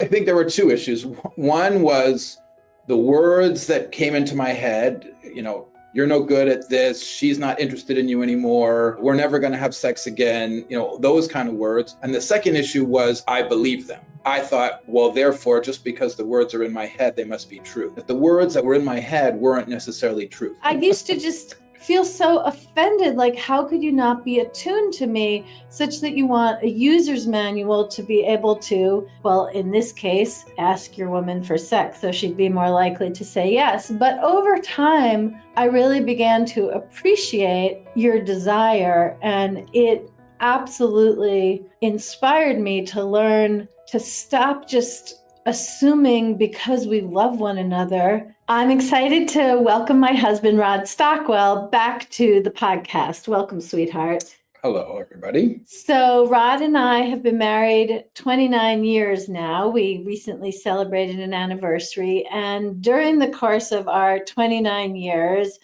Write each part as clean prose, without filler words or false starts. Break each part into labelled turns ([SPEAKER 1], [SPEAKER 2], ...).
[SPEAKER 1] think there were two issues. One was the words that came into my head, you're no good at this, she's not interested in you anymore, we're never going to have sex again, those kind of words. And the second issue was I believed them. I thought, well, therefore, just because the words are in my head, they must be true. But the words that were in my head weren't necessarily true.
[SPEAKER 2] I used to just feel so offended. Like, how could you not be attuned to me such that you want a user's manual to be able to, well, in this case, ask your woman for sex, so she'd be more likely to say yes. But over time, I really began to appreciate your desire, and it absolutely inspired me to learn to stop just assuming because we love one another. I'm excited to welcome my husband, Rod Stockwell, back to the podcast. Welcome, sweetheart.
[SPEAKER 1] Hello, everybody.
[SPEAKER 2] So Rod and I have been married 29 years now. We recently celebrated an anniversary. And during the course of our 29 years,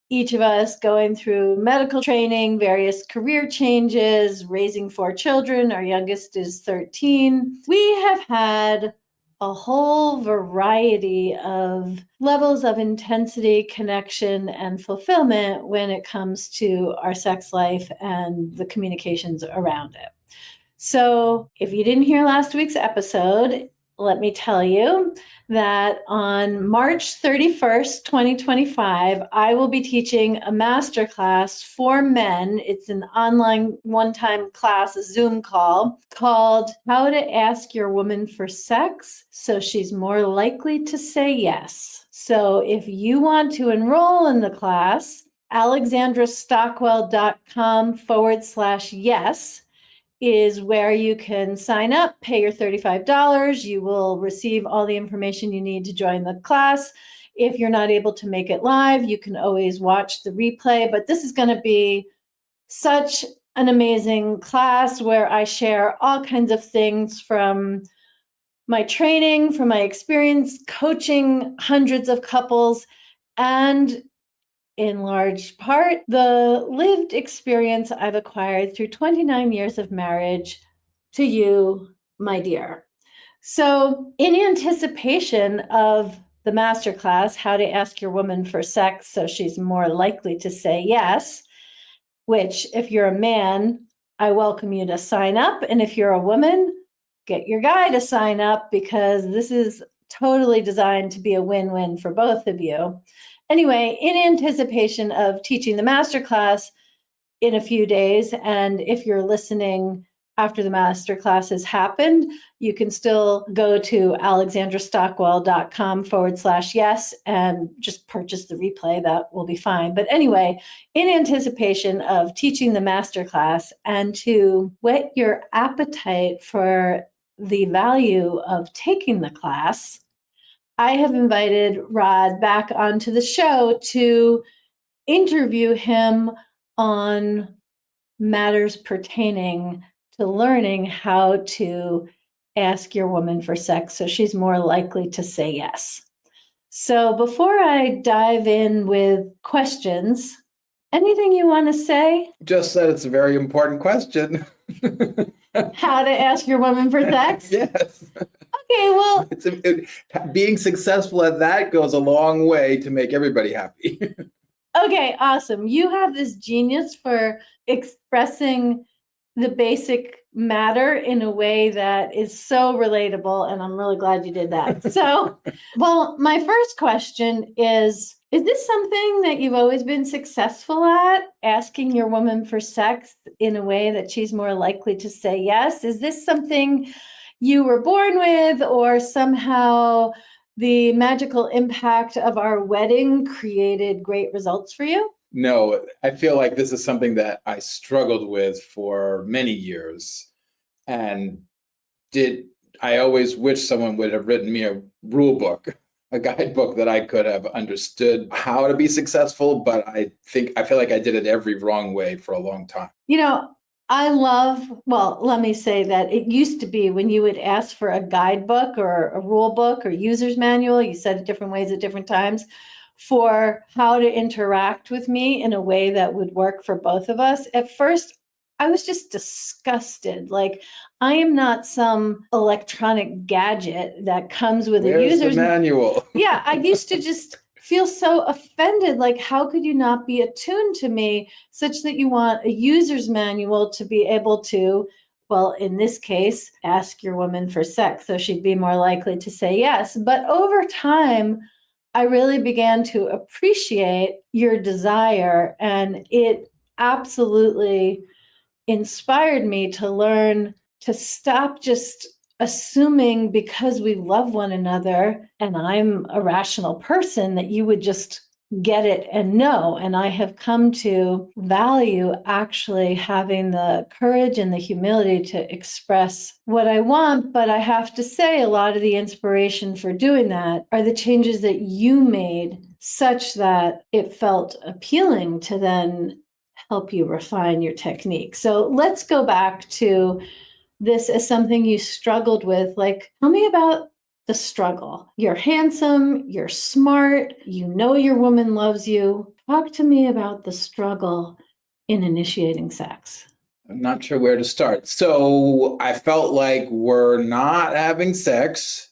[SPEAKER 2] each of us going through medical training, various career changes, raising 4 children. Our youngest is 13. We have had a whole variety of levels of intensity, connection, and fulfillment when it comes to our sex life and the communications around it. So if you didn't hear last week's episode, let me tell you that on March 31st, 2025, I will be teaching a masterclass for men. It's an online one-time class, a Zoom call, called How to Ask Your Woman for Sex So She's More Likely to Say Yes. So if you want to enroll in the class, alexandrastockwell.com/yes is where you can sign up, pay your $35. You will receive all the information you need to join the class. If you're not able to make it live, you can always watch the replay. But this is going to be such an amazing class where I share all kinds of things from my training, from my experience coaching hundreds of couples, and in large part, the lived experience I've acquired through 29 years of marriage to you, my dear. So in anticipation of the masterclass, How to Ask Your Woman for Sex So She's More Likely to Say Yes, which if you're a man, I welcome you to sign up. And if you're a woman, get your guy to sign up because this is totally designed to be a win-win for both of you. Anyway, in anticipation of teaching the masterclass in a few days, and if you're listening after the masterclass has happened, you can still go to alexandrastockwell.com/yes and just purchase the replay. That will be fine. But anyway, in anticipation of teaching the masterclass and to whet your appetite for the value of taking the class, I have invited Rod back onto the show to interview him on matters pertaining to learning how to ask your woman for sex so she's more likely to say yes. So before I dive in with questions, anything you want to say?
[SPEAKER 1] Just that it's a very important question.
[SPEAKER 2] How to ask your woman for sex?
[SPEAKER 1] Yes.
[SPEAKER 2] Okay, well,
[SPEAKER 1] being successful at that goes a long way to make everybody happy.
[SPEAKER 2] Okay, awesome. You have this genius for expressing the basic matter in a way that is so relatable, and I'm really glad you did that. So, well, my first question is this something that you've always been successful at, asking your woman for sex in a way that she's more likely to say yes? Is this something you were born with, or somehow the magical impact of our wedding created great results for you?
[SPEAKER 1] No, I feel like this is something that I struggled with for many years. And I always wish someone would have written me a rule book, a guidebook that I could have understood how to be successful. But I feel like I did it every wrong way for a long time.
[SPEAKER 2] Let me say that it used to be when you would ask for a guidebook or a rule book or user's manual, you said it different ways at different times, for how to interact with me in a way that would work for both of us. At first, I was just disgusted. Like, I am not some electronic gadget that comes with a
[SPEAKER 1] Where's
[SPEAKER 2] user's
[SPEAKER 1] the manual?
[SPEAKER 2] Yeah, I used to just feel so offended. Like, how could you not be attuned to me such that you want a user's manual to be able to, well, in this case, ask your woman for sex, so she'd be more likely to say yes. But over time, I really began to appreciate your desire, and it absolutely inspired me to learn to stop just assuming because we love one another and I'm a rational person that you would just get it and know. And I have come to value actually having the courage and the humility to express what I want. But I have to say, a lot of the inspiration for doing that are the changes that you made, such that it felt appealing to then help you refine your technique. So let's go back to this as something you struggled with. Like, tell me about the struggle. You're handsome, you're smart, you know your woman loves you. Talk to me about the struggle in initiating sex.
[SPEAKER 1] I'm not sure where to start. So I felt like we're not having sex,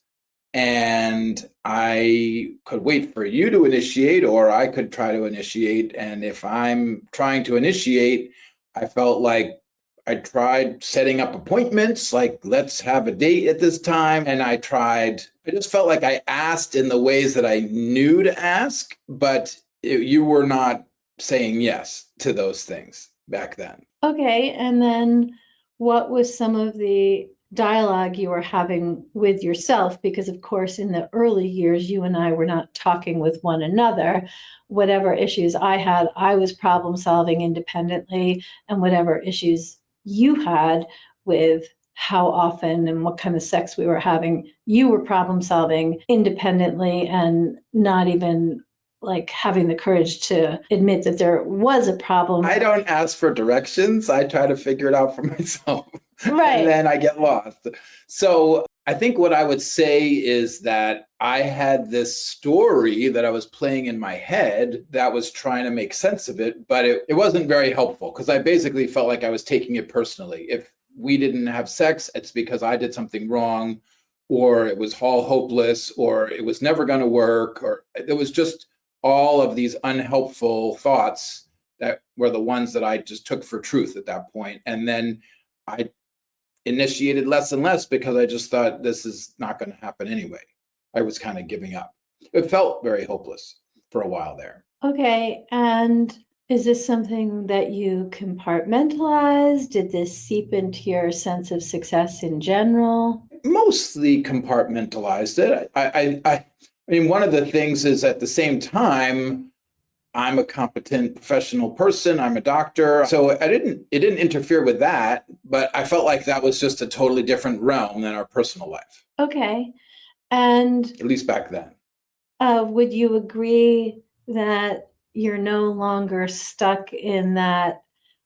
[SPEAKER 1] and I could wait for you to initiate, or I could try to initiate. And if I'm trying to initiate, I felt like I tried setting up appointments, like, let's have a date at this time. And I just felt like I asked in the ways that I knew to ask, but you were not saying yes to those things back then.
[SPEAKER 2] Okay. And then what was some of the dialogue you were having with yourself? Because, of course, in the early years, you and I were not talking with one another. Whatever issues I had, I was problem solving independently. And whatever issues you had with how often and what kind of sex we were having, you were problem solving independently and not even like having the courage to admit that there was a problem.
[SPEAKER 1] I don't ask for directions. I try to figure it out for myself.
[SPEAKER 2] Right.
[SPEAKER 1] And then I get lost. So I think what I would say is that I had this story that I was playing in my head that was trying to make sense of it, but it wasn't very helpful, because I basically felt like I was taking it personally. If we didn't have sex, it's because I did something wrong, or it was all hopeless, or it was never going to work, or it was just all of these unhelpful thoughts that were the ones that I just took for truth at that point. And then I initiated less and less because I just thought, this is not going to happen anyway. I was kind of giving up. It felt very hopeless for a while there.
[SPEAKER 2] Okay. And is this something that you compartmentalized? Did this seep into your sense of success in general?
[SPEAKER 1] Mostly compartmentalized it. I mean, one of the things is, at the same time, I'm a competent professional person. I'm a doctor. So it didn't interfere with that, but I felt like that was just a totally different realm than our personal life.
[SPEAKER 2] Okay. And
[SPEAKER 1] at least back then.
[SPEAKER 2] would you agree that you're no longer stuck in that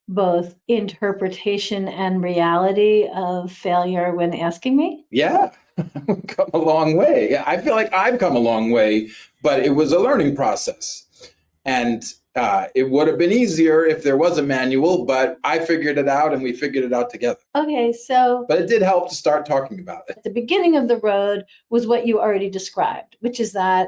[SPEAKER 2] both interpretation and reality of failure when asking me?
[SPEAKER 1] Yeah, I've come a long way. Yeah, I feel like I've come a long way, but it was a learning process. And it would have been easier if there was a manual, but I figured it out and we figured it out together.
[SPEAKER 2] Okay, so.
[SPEAKER 1] But it did help to start talking about it.
[SPEAKER 2] The beginning of the road was what you already described, which is that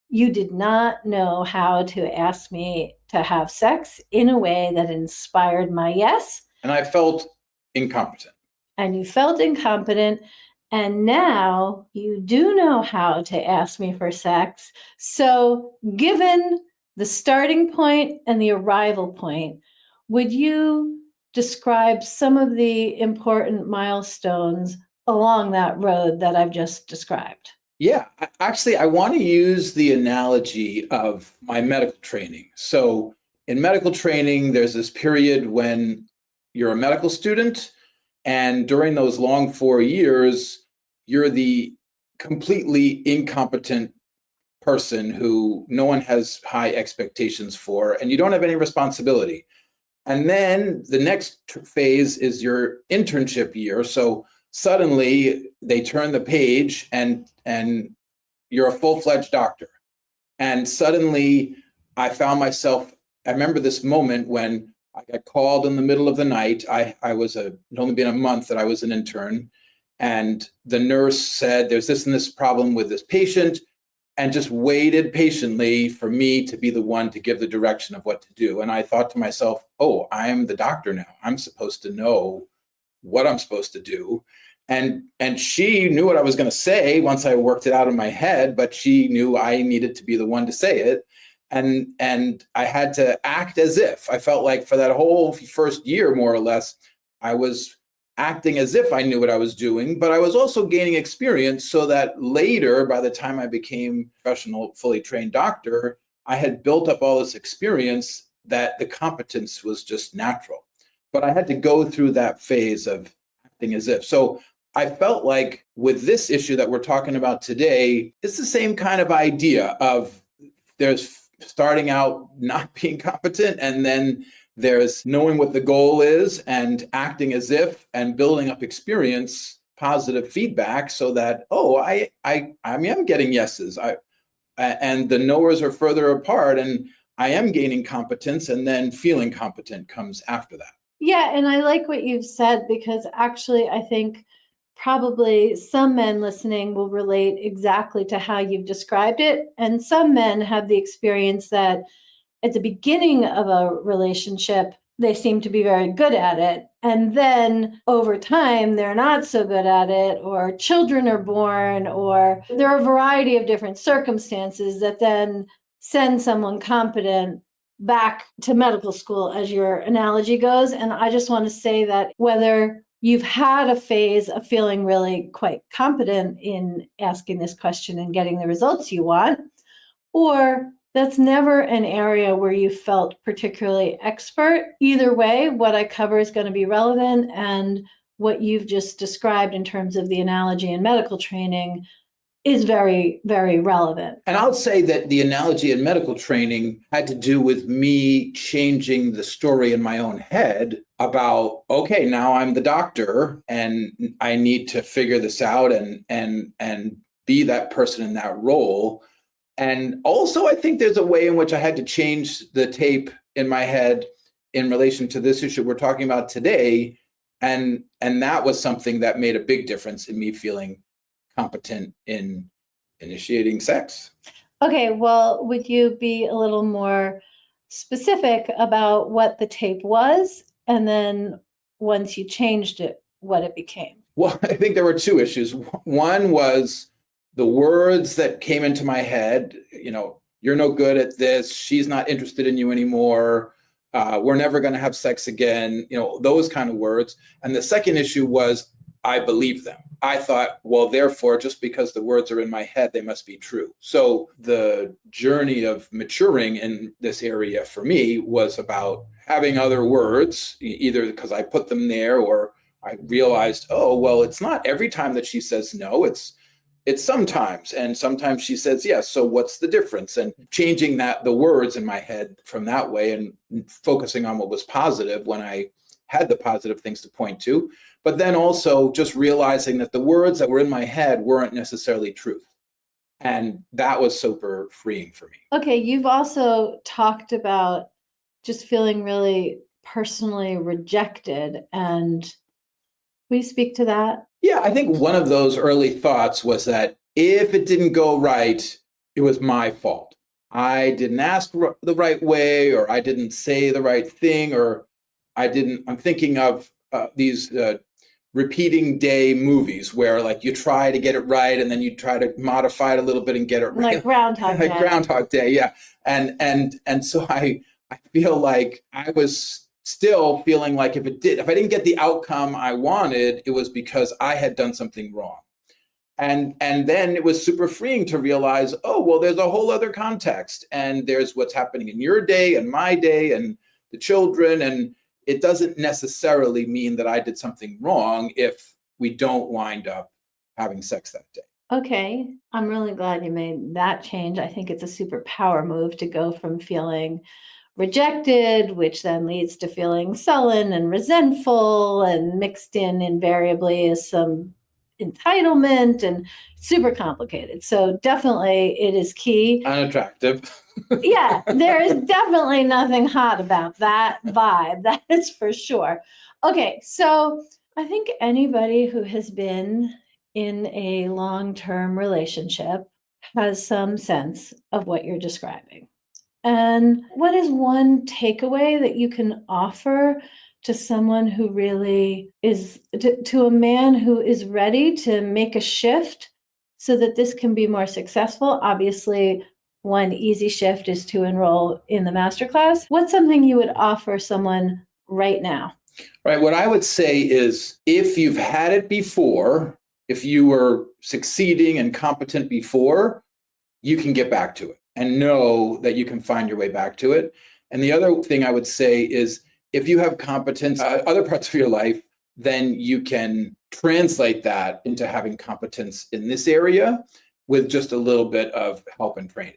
[SPEAKER 2] you did not know how to ask me to have sex in a way that inspired my yes.
[SPEAKER 1] And I felt incompetent.
[SPEAKER 2] And you felt incompetent. And now you do know how to ask me for sex. So, given the starting point and the arrival point, would you describe some of the important milestones along that road that I've just described?
[SPEAKER 1] Yeah, actually, I want to use the analogy of my medical training. So in medical training, there's this period when you're a medical student, and during those long 4 years, you're the completely incompetent person who no one has high expectations for, and you don't have any responsibility. And then the next phase is your internship year. So suddenly they turn the page and you're a full-fledged doctor. And suddenly I found myself, I remember this moment when I got called in the middle of the night. It'd only been a month that I was an intern. And the nurse said, there's this and this problem with this patient, and just waited patiently for me to be the one to give the direction of what to do. And I thought to myself, oh, I'm the doctor now. I'm supposed to know what I'm supposed to do. And she knew what I was going to say once I worked it out in my head, but she knew I needed to be the one to say it. And I had to act as if. I felt like for that whole first year, more or less, I was acting as if I knew what I was doing, but I was also gaining experience so that later, by the time I became a professional, fully trained doctor, I had built up all this experience that the competence was just natural. But I had to go through that phase of acting as if. So I felt like with this issue that we're talking about today, it's the same kind of idea of there's starting out not being competent, and then there's knowing what the goal is and acting as if and building up experience, positive feedback so that, oh, I am getting yeses. And the knowers are further apart and I am gaining competence, and then feeling competent comes after that.
[SPEAKER 2] Yeah, and I like what you've said, because actually I think probably some men listening will relate exactly to how you've described it. And some men have the experience that at the beginning of a relationship, they seem to be very good at it. And then over time, they're not so good at it, or children are born, or there are a variety of different circumstances that then send someone competent back to medical school, as your analogy goes. And I just want to say that whether you've had a phase of feeling really quite competent in asking this question and getting the results you want, or that's never an area where you felt particularly expert. Either way, what I cover is going to be relevant, and what you've just described in terms of the analogy in medical training is very, very relevant.
[SPEAKER 1] And I'll say that the analogy in medical training had to do with me changing the story in my own head about, okay, now I'm the doctor and I need to figure this out and be that person in that role. And also, I think there's a way in which I had to change the tape in my head in relation to this issue we're talking about today. And that was something that made a big difference in me feeling competent in initiating sex.
[SPEAKER 2] Okay, well, would you be a little more specific about what the tape was, and then once you changed it, what it became?
[SPEAKER 1] Well, I think there were two issues. One was the words that came into my head, you're no good at this, she's not interested in you anymore, we're never going to have sex again, those kind of words. And the second issue was I believed them. I thought, well, therefore, just because the words are in my head, they must be true. So the journey of maturing in this area for me was about having other words, either because I put them there or I realized, oh, well, it's not every time that she says no, it's sometimes, and sometimes she says yes. So what's the difference? And changing the words in my head from that way and focusing on what was positive when I had the positive things to point to, but then also just realizing that the words that were in my head weren't necessarily truth. And that was super freeing for me.
[SPEAKER 2] Okay, you've also talked about just feeling really personally rejected. And will you speak to that?
[SPEAKER 1] Yeah, I think one of those early thoughts was that if it didn't go right, it was my fault. I didn't ask the right way, or I didn't say the right thing, or I'm thinking of these repeating day movies where like you try to get it right and then you try to modify it a little bit and get it right.
[SPEAKER 2] Like Groundhog Day.
[SPEAKER 1] Like Groundhog Day, yeah. And so I feel like I was still feeling like if I didn't get the outcome I wanted, it was because I had done something wrong. And then it was super freeing to realize, oh, well, there's a whole other context, and there's what's happening in your day and my day and the children, and it doesn't necessarily mean that I did something wrong if we don't wind up having sex that day.
[SPEAKER 2] Okay, I'm really glad you made that change. I think it's a super power move to go from feeling rejected, which then leads to feeling sullen and resentful, and mixed in invariably is some entitlement, and super complicated. So definitely it is key.
[SPEAKER 1] Unattractive.
[SPEAKER 2] Yeah, there is definitely nothing hot about that vibe. That is for sure. Okay, so I think anybody who has been in a long-term relationship has some sense of what you're describing. And what is one takeaway that you can offer to someone who really is, to a man who is ready to make a shift so that this can be more successful? Obviously, one easy shift is to enroll in the masterclass. What's something you would offer someone right now?
[SPEAKER 1] Right. What I would say is if you've had it before, if you were succeeding and competent before, you can get back to it and know that you can find your way back to it. And the other thing I would say is if you have competence other parts of your life, then you can translate that into having competence in this area with just a little bit of help and training.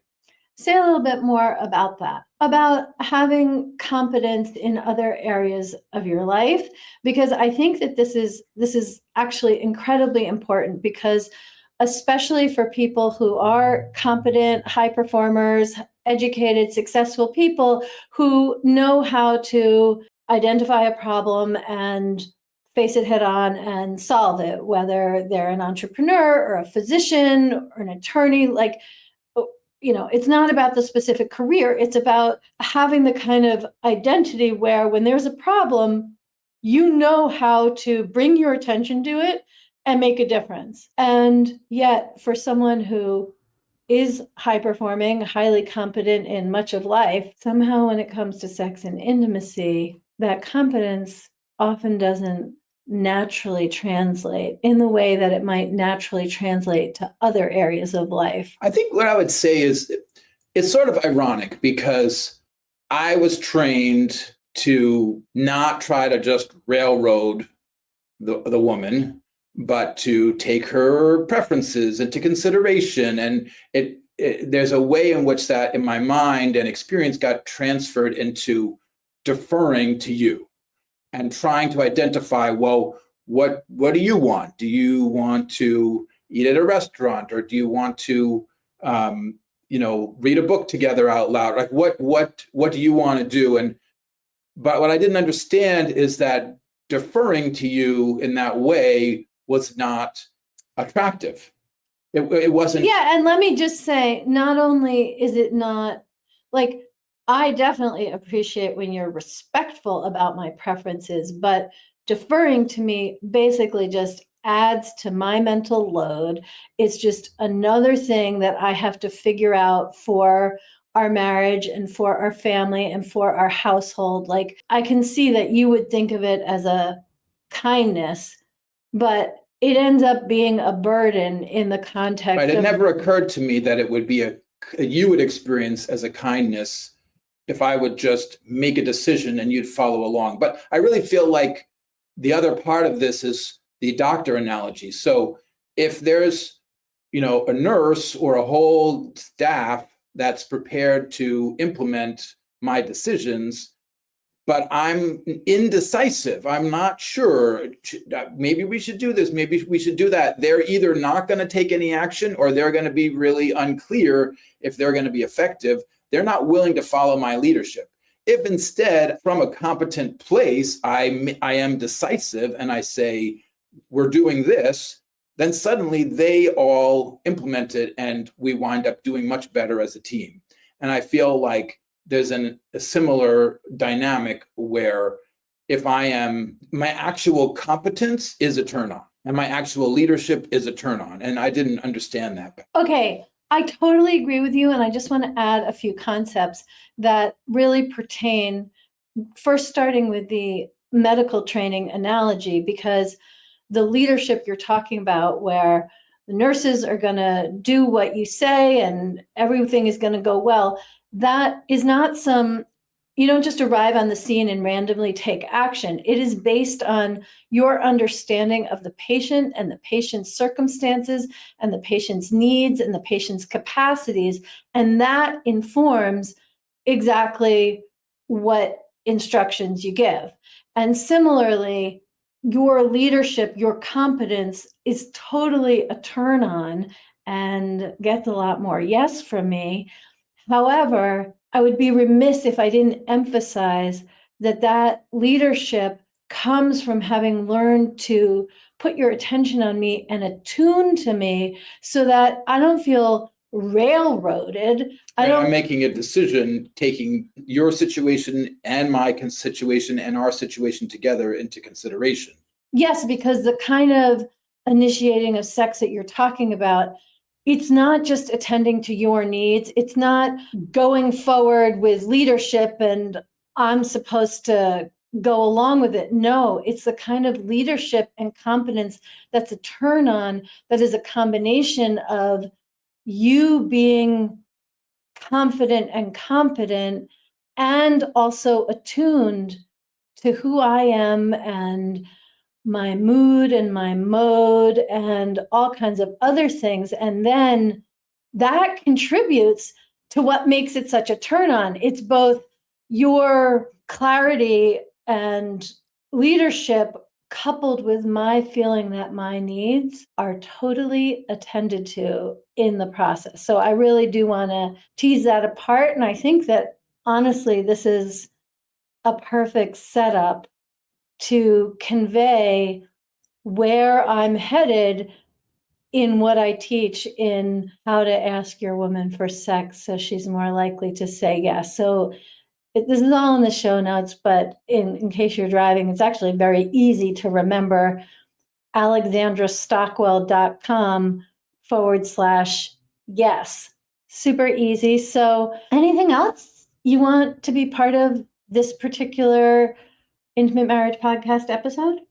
[SPEAKER 2] Say a little bit more about that, about having competence in other areas of your life, because I think that this is actually incredibly important, because especially for people who are competent, high performers, educated, successful people who know how to identify a problem and face it head on and solve it, whether they're an entrepreneur or a physician or an attorney, like, it's not about the specific career. It's about having the kind of identity where when there's a problem, you know how to bring your attention to it and make a difference. And yet, for someone who is high performing, highly competent in much of life, somehow when it comes to sex and intimacy, that competence often doesn't naturally translate in the way that it might naturally translate to other areas of life.
[SPEAKER 1] I think what I would say is it's sort of ironic because I was trained to not try to just railroad the woman, but to take her preferences into consideration. And there's a way in which that in my mind and experience got transferred into deferring to you and trying to identify, well, what do you want? Do you want to eat at a restaurant, or do you want to read a book together out loud? Like what do you want to do? But what I didn't understand is that deferring to you in that way was not attractive. It wasn't.
[SPEAKER 2] Yeah, and let me just say, not only is it not, like, I definitely appreciate when you're respectful about my preferences, but deferring to me basically just adds to my mental load. It's just another thing that I have to figure out for our marriage and for our family and for our household. Like, I can see that you would think of it as a kindness, but it ends up being a burden in the context
[SPEAKER 1] Right. It
[SPEAKER 2] of,
[SPEAKER 1] never occurred to me that it would be you would experience as a kindness if I would just make a decision and you'd follow along. But I really feel like the other part of this is the doctor analogy. So if there's, a nurse or a whole staff that's prepared to implement my decisions, but I'm indecisive. I'm not sure. Maybe we should do this. Maybe we should do that. They're either not going to take any action, or they're going to be really unclear if they're going to be effective. They're not willing to follow my leadership. If instead, from a competent place, I am decisive and I say, we're doing this, then suddenly they all implement it and we wind up doing much better as a team. And I feel like there's a similar dynamic where if my actual competence is a turn on and my actual leadership is a turn on. And I didn't understand that.
[SPEAKER 2] Okay, I totally agree with you. And I just want to add a few concepts that really pertain, first starting with the medical training analogy, because the leadership you're talking about, where the nurses are going to do what you say and everything is going to go well, that is not you don't just arrive on the scene and randomly take action. It is based on your understanding of the patient and the patient's circumstances and the patient's needs and the patient's capacities. And that informs exactly what instructions you give. And similarly, your leadership, your competence is totally a turn on and gets a lot more yes from me. However, I would be remiss if I didn't emphasize that leadership comes from having learned to put your attention on me and attune to me so that I don't feel railroaded.
[SPEAKER 1] I'm making a decision, taking your situation and my situation and our situation together into consideration.
[SPEAKER 2] Yes, because the kind of initiating of sex that you're talking about, it's not just attending to your needs. It's not going forward with leadership and I'm supposed to go along with it. No, it's the kind of leadership and competence that's a turn on, that is a combination of you being confident and competent and also attuned to who I am and my mood and my mode and all kinds of other things. And then that contributes to what makes it such a turn on. It's both your clarity and leadership coupled with my feeling that my needs are totally attended to in the process. So I really do want to tease that apart. And I think that honestly, this is a perfect setup to convey where I'm headed in what I teach in how to ask your woman for sex so she's more likely to say yes. So this is all in the show notes, but in case you're driving, it's actually very easy to remember. alexandrastockwell.com/yes. Super easy. So anything else you want to be part of this particular Intimate Marriage Podcast episode?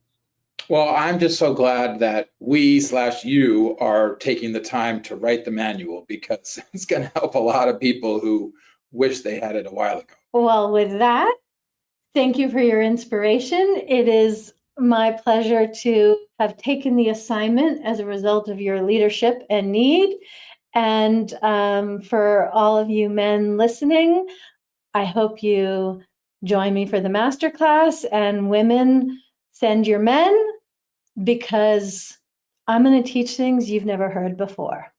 [SPEAKER 1] Well, I'm just so glad that you are taking the time to write the manual, because it's going to help a lot of people who wish they had it a while ago.
[SPEAKER 2] Well, with that, thank you for your inspiration. It is my pleasure to have taken the assignment as a result of your leadership and need. And for all of you men listening, I hope you join me for the masterclass, and women, send your men, because I'm going to teach things you've never heard before.